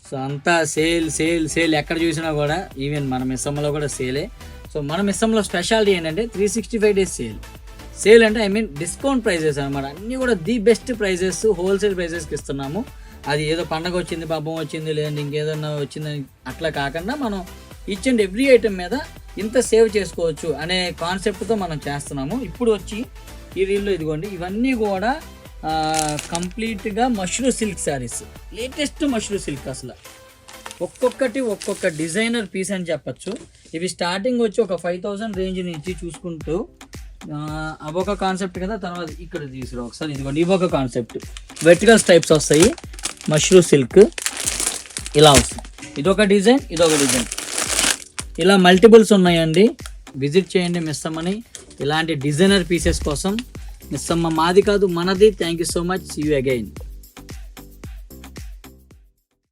So అంతా sale sale sale, ఎక్కడ చూసినా కూడా. ఈవెన్ మన మిస్సమ్మలో కూడా సేలే. సో మన మిస్సమ్మలో స్పెషాలిటీ ఏంటంటే 365 days సేల్ అంటే డిస్కౌంట్ ప్రైజెస్ అనమాట. అన్నీ కూడా ది బెస్ట్ ప్రైజెస్, హోల్సేల్ ప్రైజెస్కి ఇస్తున్నాము. అది ఏదో పండగ వచ్చింది, పబ్బం వచ్చింది, లేదంటే ఇంకేదన్నా వచ్చిందని అట్లా కాకుండా మనం ఈచ్ అండ్ ఎవ్రీ ఐటెం మీద ఇంత సేవ్ చేసుకోవచ్చు అనే కాన్సెప్ట్తో మనం చేస్తున్నాము. ఇప్పుడు వచ్చి ఈ రీల్లో ఇదిగోండి, ఇవన్నీ కూడా కంప్లీట్గా mashru silk saris, latest mashru silk. అసలు ఒక్కొక్కటి ఒక్కొక్క డిజైనర్ పీస్ అని చెప్పచ్చు. ఇవి స్టార్టింగ్ వచ్చి ఒక 5,000 రేంజ్ నుంచి చూసుకుంటూ అవొక కాన్సెప్ట్ కదా. తర్వాత ఇక్కడ తీసుకురా ఒకసారి, ఇదిగోండి ఇవొక కాన్సెప్ట్, వెర్టికల్ టైప్స్ వస్తాయి, మష్రూ సిల్క్ ఇలా వస్తుంది. ఇదొక డిజైన్, ఇదొక డిజైన్, ఇలా మల్టిపుల్స్ ఉన్నాయండి. విజిట్ చేయండి మిస్సమ్మని ఇలాంటి డిజైనర్ పీసెస్ కోసం. మిస్సమ్మ మాది కాదు, మనది. Thank you so much. See you again.